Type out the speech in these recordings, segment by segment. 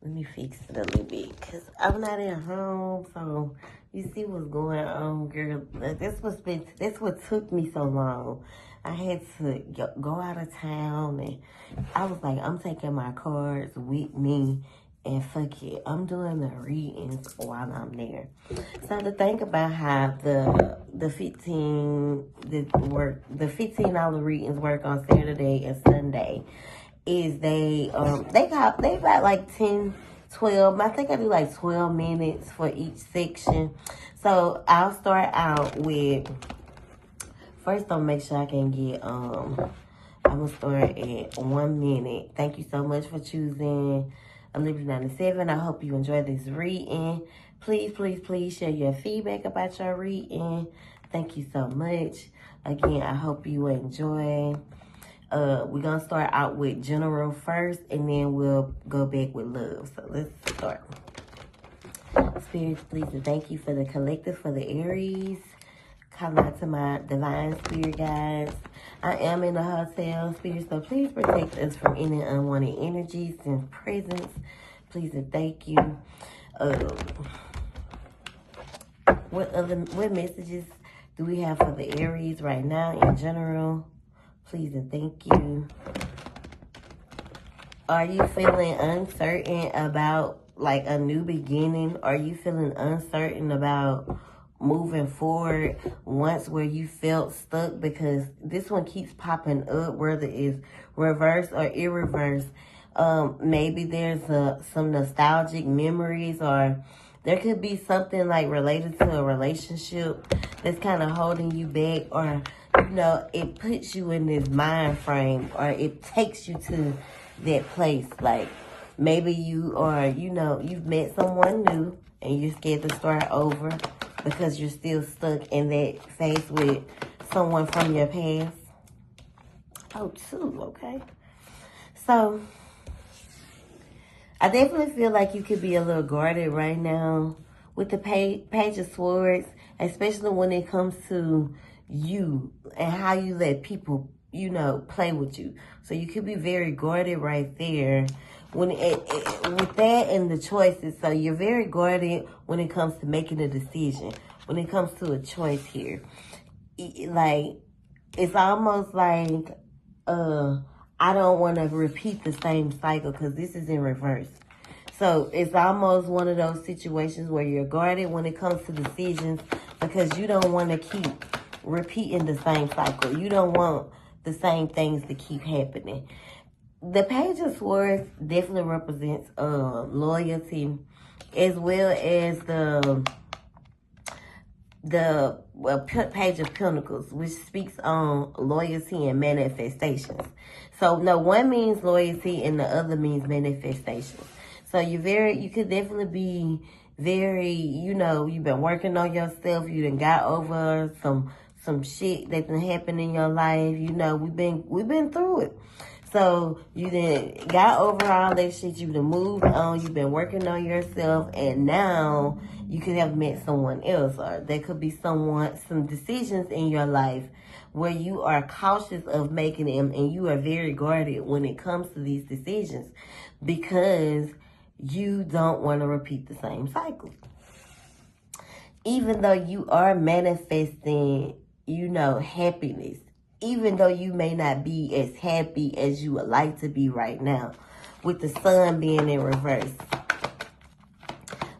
Let me fix it a little bit, because I'm not at home, so you see what's going on, girl. That's what took me so long. I had to go out of town, and I was like, I'm taking my cards with me, and fuck it, I'm doing the readings while I'm there. So to think about how the $15 readings work on Saturday and Sunday is they got like 10, 12. I think I do like 12 minutes for each section. So I'll start out with, first I'll make sure I can get I'm gonna start at 1 minute. Thank you so much for choosing a Libra 97. I hope you enjoy this reading. Please, please, please share your feedback about your reading. Thank you so much. Again, I hope you enjoy. We're going to start out with general first, and then we'll go back with love. So let's start. Spirits, please, and thank you for the collective, for the Aries. Calling out to my divine spirit guides. I am in a hotel, spirit, so please protect us from any unwanted energies and presence. Please and thank you. What messages do we have for the Aries right now in general? Please and thank you. Are you feeling uncertain about like a new beginning? Are you feeling uncertain about moving forward once where you felt stuck? Because this one keeps popping up, whether it's reverse or irreverse. Maybe there's some nostalgic memories, or there could be something like related to a relationship that's kind of holding you back, or you know, it puts you in this mind frame, or it takes you to that place. Like maybe you are, you know, you've met someone new and you're scared to start over because you're still stuck in that phase with someone from your past. Oh, two, okay. So I definitely feel like you could be a little guarded right now with the Page of Swords, especially when it comes to you and how you let people, you know, play with you. So you could be very guarded right there when with that and the choices. So you're very guarded when it comes to making a decision, when it comes to a choice here. Like, it's almost like, I don't want to repeat the same cycle because this is in reverse. So it's almost one of those situations where you're guarded when it comes to decisions because you don't want to keep repeating the same cycle. You don't want the same things to keep happening. The Page of Swords definitely represents loyalty, as well as the Page of Pentacles, which speaks on loyalty and manifestations. So no, one means loyalty and the other means manifestations. So you could definitely be very, you know, you've been working on yourself. You done got over some shit that done happened in your life. You know, we've been through it. So you then got over all that shit. You done moved on. You've been working on yourself, and now you could have met someone else, or there could be some decisions in your life where you are cautious of making them, and you are very guarded when it comes to these decisions because you don't want to repeat the same cycle. Even though you are manifesting, you know, happiness, even though you may not be as happy as you would like to be right now, with the sun being in reverse.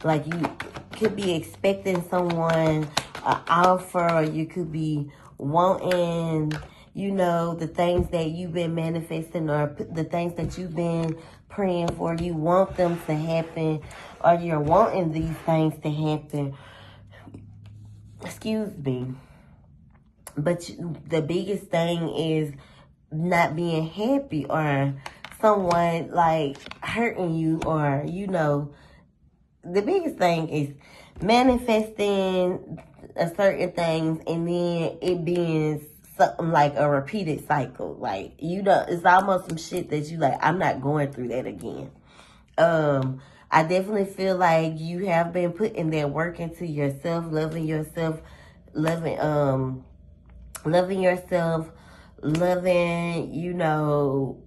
Like you could be expecting someone, an offer, or you could be wanting, you know, the things that you've been manifesting, or the things that you've been praying for. You want them to happen, or you're wanting these things to happen. Excuse me. But the biggest thing is not being happy, or someone like hurting you, or, you know, the biggest thing is manifesting a certain things and then it being something like a repeated cycle. Like, you know, it's almost some shit that you like, I'm not going through that again. I definitely feel like you have been putting that work into yourself, loving yourself, loving, you know,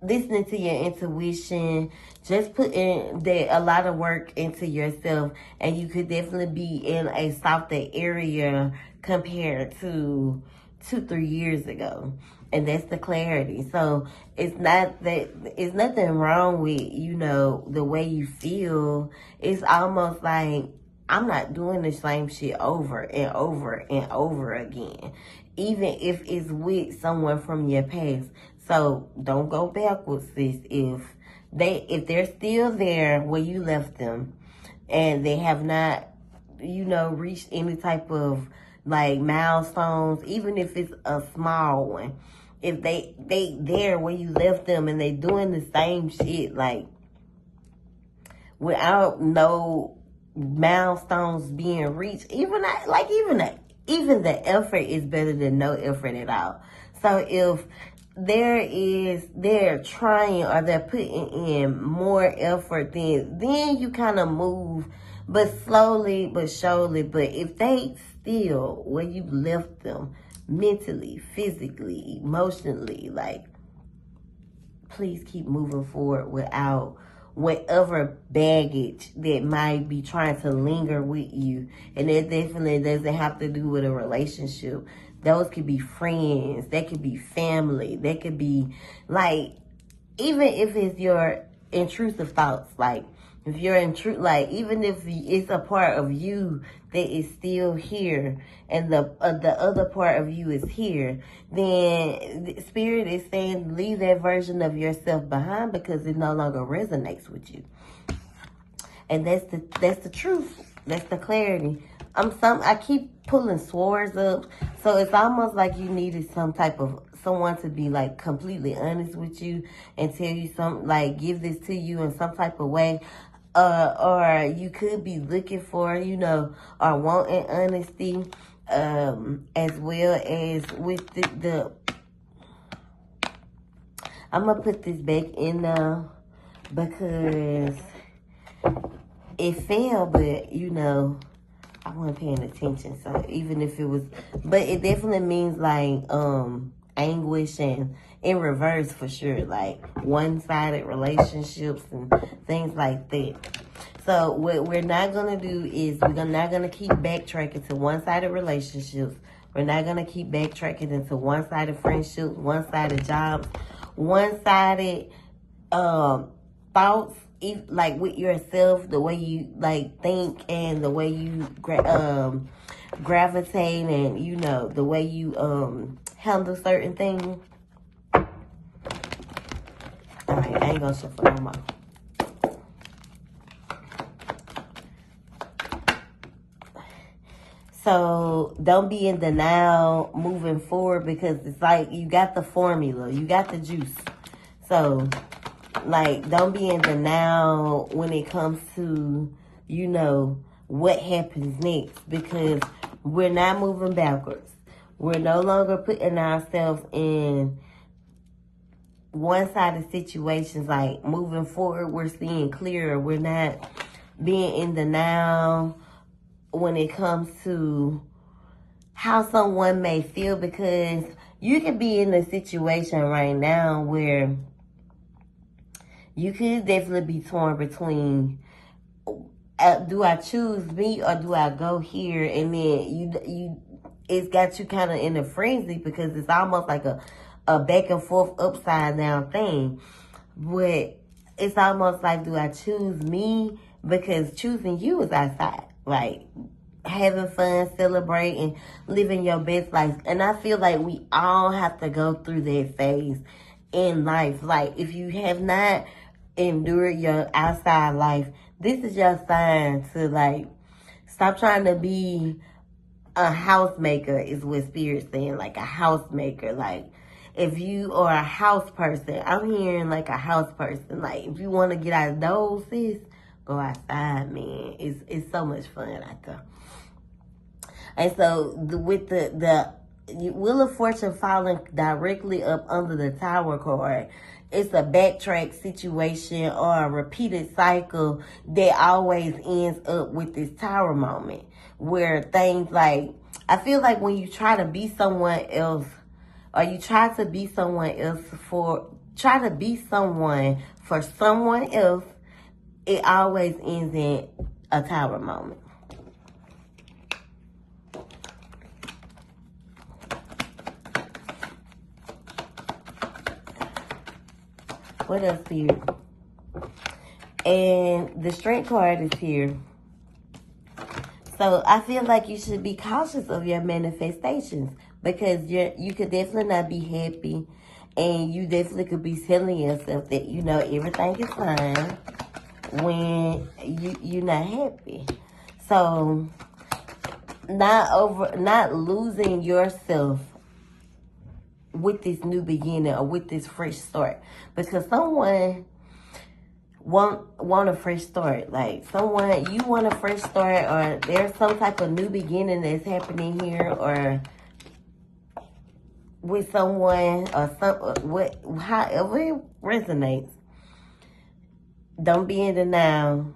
listening to your intuition, just putting a lot of work into yourself, and you could definitely be in a softer area compared to 2-3 years ago. And that's the clarity. So it's nothing wrong with, the way you feel. It's almost like, I'm not doing the same shit over and over and over again, even if it's with someone from your past. So don't go backwards, sis. If they're still there where you left them, and they have not, reached any type of like milestones, even if it's a small one. If they there where you left them, and they doing the same shit, like without no milestones being reached, even the effort is better than no effort at all. So if they're trying, or they're putting in more effort, then you kind of move, but slowly but surely. But if they still where you left them, mentally, physically, emotionally, like, please keep moving forward without whatever baggage that might be trying to linger with you. And it definitely doesn't have to do with a relationship. Those could be friends. That could be family. That could be, like, even if it's your intrusive thoughts, like, if you're even if it's a part of you that is still here, and the other part of you is here, then the Spirit is saying leave that version of yourself behind, because it no longer resonates with you. And that's the truth. That's the clarity. I keep pulling swords up, so it's almost like you needed someone to be like completely honest with you and tell you like give this to you in some type of way. Or you could be looking for, or wanting honesty, as well as with the I'm going to put this back in now, because it fell, but, I wasn't paying attention. So even if it was, but it definitely means like, anguish, and in reverse for sure, like one-sided relationships and things like that. So what we're not going to do is we're not going to keep backtracking to one-sided relationships. We're not going to keep backtracking into one-sided friendships, one-sided jobs, one-sided thoughts, like with yourself, the way you like think, and the way you gravitate, and the way you handle certain things. Alright, I ain't gonna shuffle no more. So don't be in denial moving forward, because it's like you got the formula, you got the juice. So like, don't be in denial when it comes to, what happens next, because we're not moving backwards. We're no longer putting ourselves in one-sided situations. Like, moving forward, we're seeing clearer. We're not being in denial when it comes to how someone may feel, because you could be in a situation right now where you could definitely be torn between, do I choose me or do I go here? And then it's got you kind of in a frenzy, because it's almost like a back and forth upside down thing. But it's almost like, do I choose me? Because choosing you is outside, like having fun, celebrating, living your best life. And I feel like we all have to go through that phase in life. Like, if you have not endured your outside life, this is your sign to like stop trying to be a housemaker, is what Spirit's saying. Like a housemaker. Like, if you are a house person, I'm hearing like a house person. Like, if you want to get out of those, sis, go outside, man. It's so much fun out there. And so with the Wheel of Fortune falling directly up under the Tower card, it's a backtrack situation or a repeated cycle that always ends up with this Tower moment, where things like, I feel like when you try to be someone else, or you try to be someone else try to be someone for someone else, it always ends in a tower moment. What else here? And the Strength card is here. So I feel like you should be cautious of your manifestations, because you could definitely not be happy, and you definitely could be telling yourself that, you know, everything is fine when you're not happy. So not losing yourself with this new beginning or with this fresh start, because someone want a fresh start. Like someone, you want a fresh start, or there's some type of new beginning that's happening here, or with someone, or however it resonates. Don't be in denial.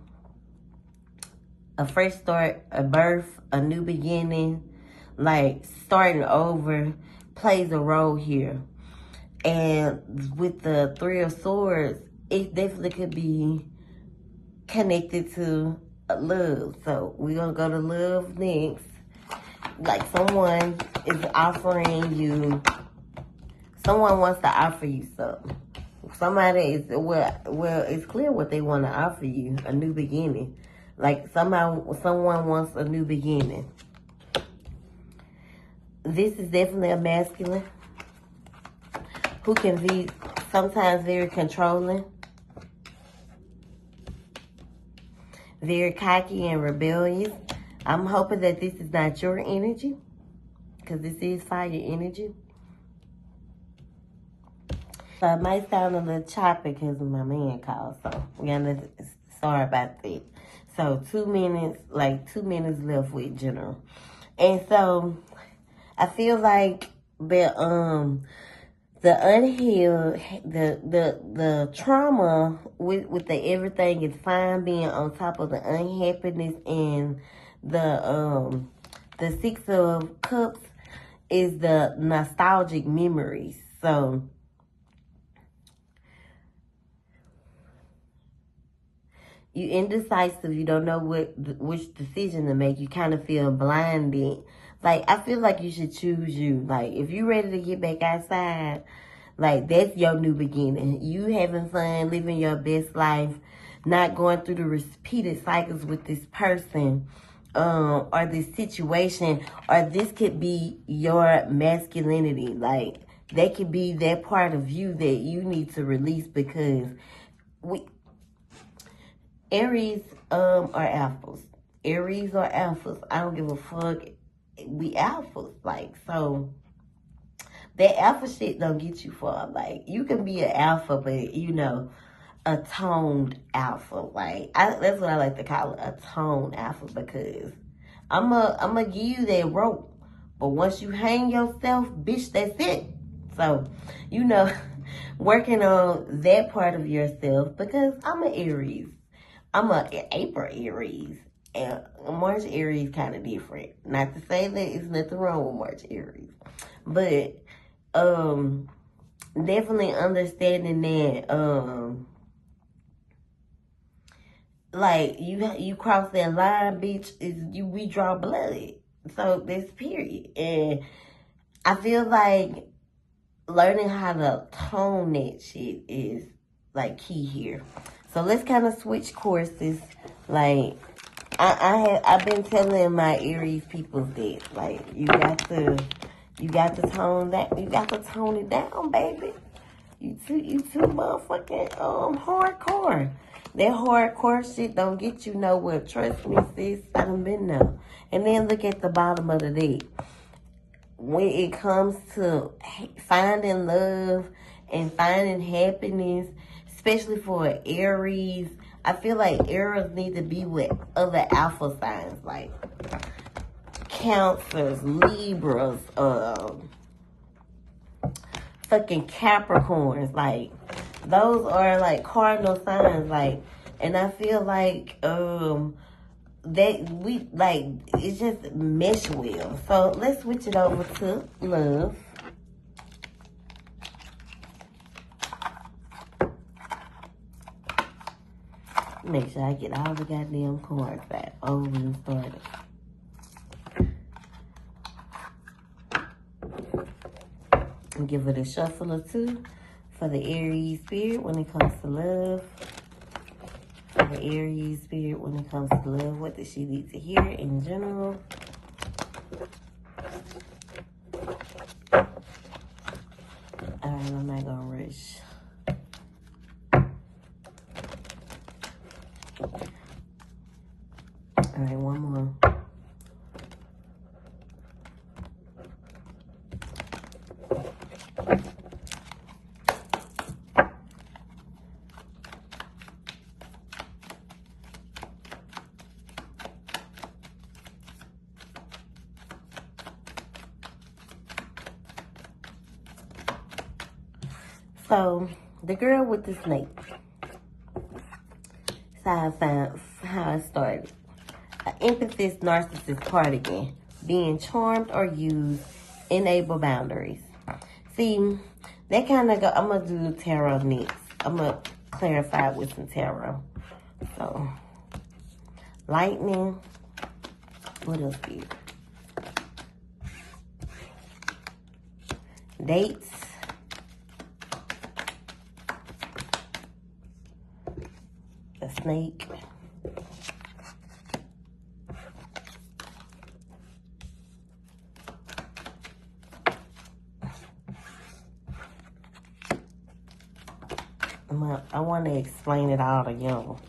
A fresh start, a birth, a new beginning, like starting over plays a role here. And with the Three of Swords, it definitely could be connected to love. So we're going to go to love next. Like someone is offering you, someone wants to offer you something. Somebody is, well, it's clear what they want to offer you, a new beginning. Like someone wants a new beginning. This is definitely a masculine who can be sometimes very controlling, very cocky and rebellious. I'm hoping that this is not your energy, because this is fire energy. So it might sound a little choppy because my man called, so sorry about that. So 2 minutes, like 2 minutes left with general. And so I feel like the unhealed, the trauma with the everything is fine being on top of the unhappiness, and the 6 of Cups is the nostalgic memories. So you indecisive, you don't know which decision to make. You kind of feel blinded. Like, I feel like you should choose you. Like, if you're ready to get back outside, like, that's your new beginning. You having fun, living your best life, not going through the repeated cycles with this person, or this situation, or this could be your masculinity. Like, that could be that part of you that you need to release, because Aries are alphas. Aries are alphas. I don't give a fuck. We alphas. Like, so that alpha shit don't get you far. Like, you can be an alpha, but, you know, a toned alpha. Like, that's what I like to call it, a toned alpha, because I'm gonna give you that rope. But once you hang yourself, bitch, that's it. So, you know, working on that part of yourself, because I'm an Aries. I'm a April Aries, and March Aries kind of different. Not to say that it's nothing wrong with March Aries, but definitely understanding that like you cross that line, bitch, we draw blood. So that's period. And I feel like learning how to tone that shit is like key here. So let's kind of switch courses. Like, I've been telling my Aries people that, like, you got to tone that, you got to tone it down, baby. You too motherfucking hardcore. That hardcore shit don't get you nowhere. Trust me, sis. I done been there. And then look at the bottom of the deck. When it comes to finding love and finding happiness, especially for Aries, I feel like Aries need to be with other alpha signs, like Cancers, Libras, fucking Capricorns. Like, those are like cardinal signs. Like, and I feel like that we, like, it just mesh well. So let's switch it over to love. Make sure I get all the goddamn cards back over and started. And give it a shuffle or two for the Aries spirit when it comes to love. For the Aries spirit when it comes to love, what does she need to hear in general? Alright, I'm not gonna rush. Alright, one more. So, the girl with the snake. That's how I found how it started. An emphasis narcissist cardigan. Being charmed or used. Enable boundaries. See, that kind of go. I'm going to do tarot next. I'm going to clarify it with some tarot. So, lightning. What else here? Dates. The snake. I want to explain it all to y'all.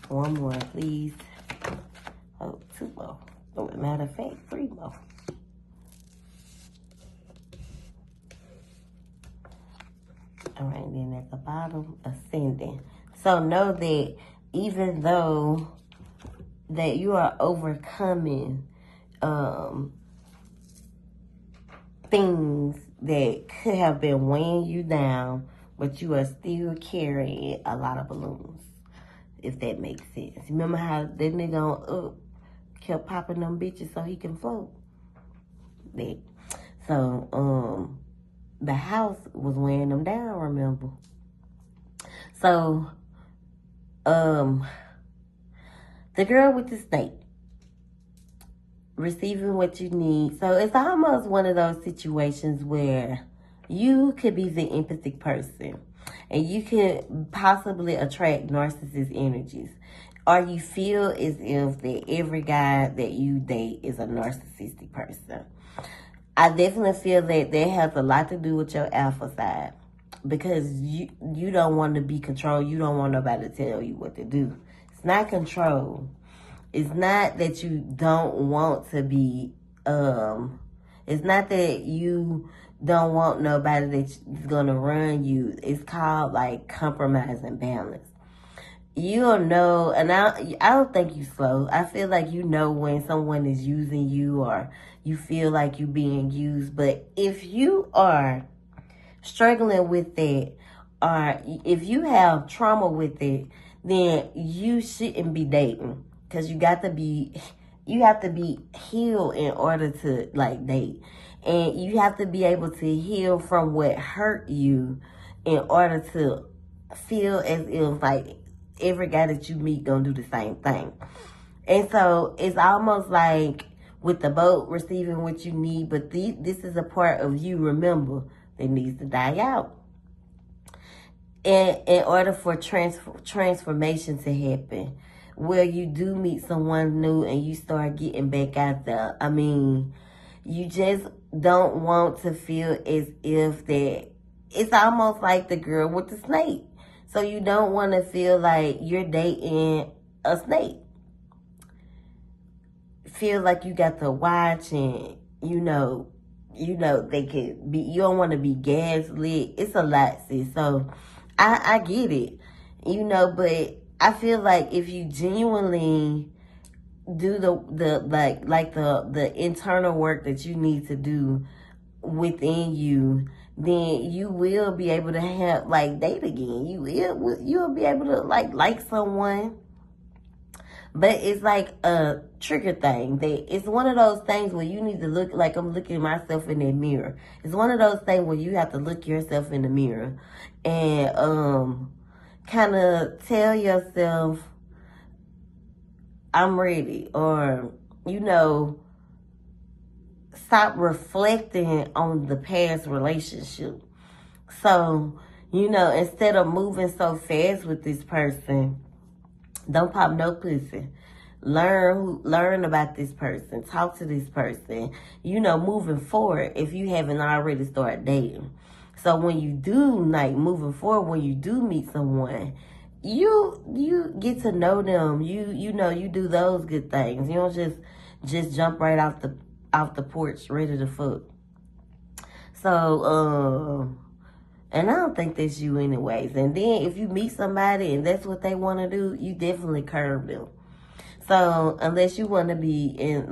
One more, please. Oh, two more. Oh, matter of fact, three more. All right, then at the bottom, ascending. So know that even though that you are overcoming things that could have been weighing you down, but you are still carrying a lot of balloons, if that makes sense. Remember how that nigga on kept popping them bitches so he can float? That. So, the house was weighing them down, remember? So, the girl with the snake. Receiving what you need. So it's almost one of those situations where you could be the empathic person and you could possibly attract narcissist energies. Or you feel as if that every guy that you date is a narcissistic person. I definitely feel that has a lot to do with your alpha side. Because you don't want to be controlled. You don't want nobody to tell you what to do. It's not control. It's not that you don't want to be, it's not that you don't want nobody that's going to run you. It's called like compromise and balance. You'll know, and I don't think you slow. I feel like you know when someone is using you or you feel like you're being used. But if you are struggling with it or if you have trauma with it, then you shouldn't be dating. Because you have to be healed in order to like date. And you have to be able to heal from what hurt you in order to feel as if like every guy that you meet gonna do the same thing. And so it's almost like with the boat receiving what you need, but this is a part of you, remember, that needs to die out. And in order for transformation to happen, where you do meet someone new and you start getting back out there. I mean, you just don't want to feel as if that it's almost like the girl with the snake. So you don't want to feel like you're dating a snake. Feel like you got to watch and, you know, they could be, you don't want to be gaslit. It's a lot, sis. So I get it, but I feel like if you genuinely do the internal work that you need to do within you, then you will be able to have date again. You'll be able to like someone, But it's like a trigger thing. It's one of those things where you need to look like I'm looking at myself in that mirror. It's one of those things where you have to look yourself in the mirror and kind of tell yourself, I'm ready. Or, stop reflecting on the past relationship. So, instead of moving so fast with this person, don't pop no pussy. Learn about this person. Talk to this person. Moving forward, if you haven't already started dating. So when you do, moving forward, when you do meet someone, you get to know them. You do those good things. You don't just jump right off the porch ready to fuck. So and I don't think that's you anyways. And then if you meet somebody and that's what they want to do, you definitely curb them. So unless you want to be in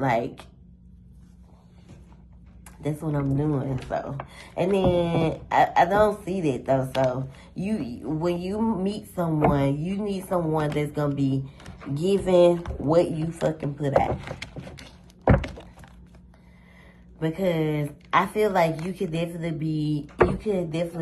that's what I'm doing. So, and then I don't see that though. So when you meet someone, you need someone that's gonna be giving what you fucking put out. Because I feel like you could definitely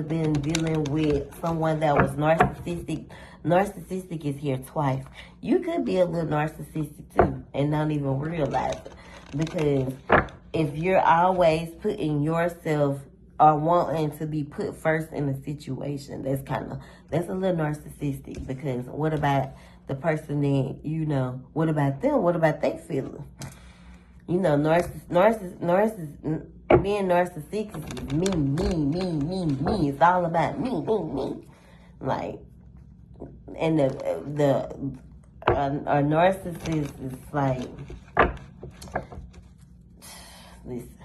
been dealing with someone that was narcissistic. Narcissistic is here twice. You could be a little narcissistic too and not even realize it. Because if you're always putting yourself or wanting to be put first in a situation, that's a little narcissistic. Because what about the person that, what about them? What about their feelings? Being narcissistic is me. It's all about me. Like, and a narcissist is like, listen,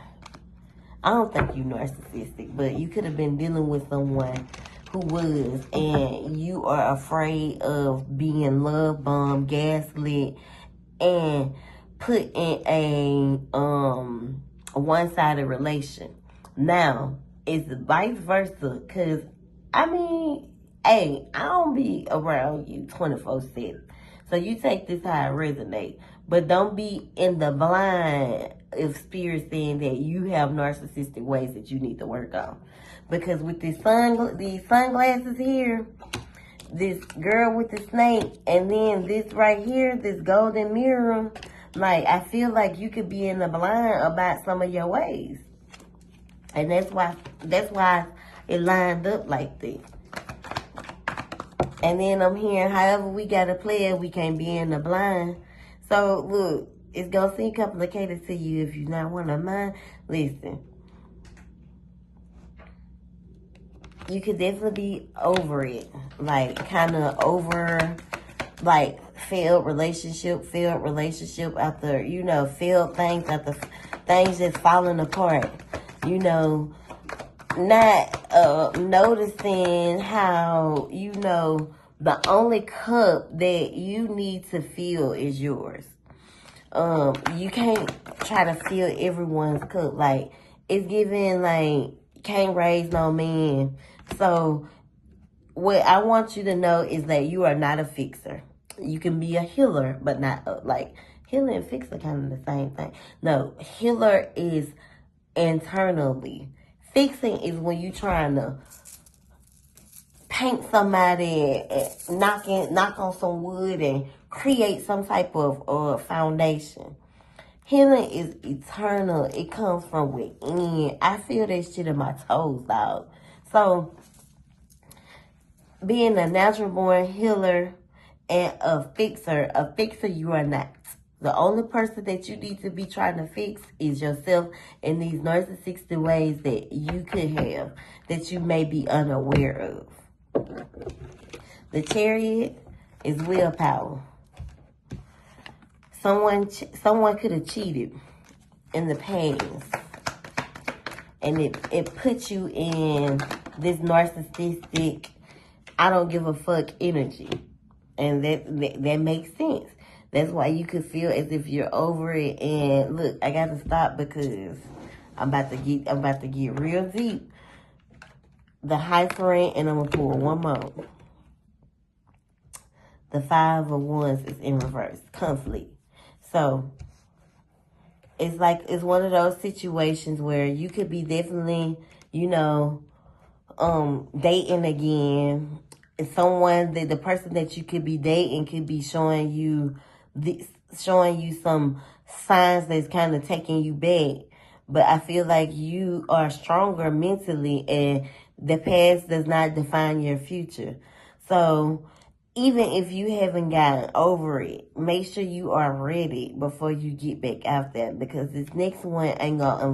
I don't think you're narcissistic, but you could have been dealing with someone who was, and you are afraid of being love bombed, gaslit, and put in a one-sided relation. Now, it's vice versa, because, hey, I don't be around you 24/7. So you take this how it resonates. But don't be in the blind if spirit saying that you have narcissistic ways that you need to work on. Because with these sunglasses here, this girl with the snake, and then this right here, this golden mirror, I feel like you could be in the blind about some of your ways. And that's why it lined up like this. And then I'm hearing, however we got to play it, we can't be in the blind. So, look, it's going to seem complicated to you if you not want to mind. Listen. You could definitely be over it. Kind of over, failed relationship after, failed things after things just falling apart. Not noticing how, the only cup that you need to fill is yours. You can't try to fill everyone's cup. It's giving, can't raise no man. So, what I want you to know is that you are not a fixer. You can be a healer, but not, healer and fixer kind of the same thing. No, healer is internally. Fixing is when you trying to paint somebody, knock on some wood and create some type of foundation. Healing is eternal. It comes from within. I feel that shit in my toes, dog. So, being a natural born healer and a fixer you are not. The only person that you need to be trying to fix is yourself in these narcissistic ways that you could have, that you may be unaware of. The Chariot is willpower. Someone could have cheated in the past, and it put you in this narcissistic, I don't give a fuck energy, and that makes sense. That's why you could feel as if you're over it. And look, I got to stop because I'm about to get real deep. The High Friend, and I'm gonna pull one more. The 5 of Wands is in reverse. Conflict. So, it's like, it's one of those situations where you could be definitely, you know, dating again. It's someone that the person that you could be dating could be showing you some signs that's kind of taking you back. But I feel like you are stronger mentally, and the past does not define your future. So even if you haven't gotten over it, make sure you are ready before you get back out there, because this next one ain't gonna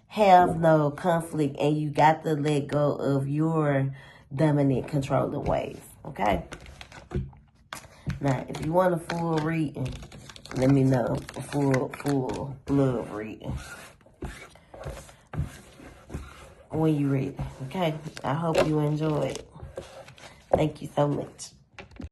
have no conflict, and you got to let go of your dominant, controlling ways. Okay? Now, if you want a full reading, let me know. A full love reading when you read. Okay? I hope you enjoy it. Thank you so much.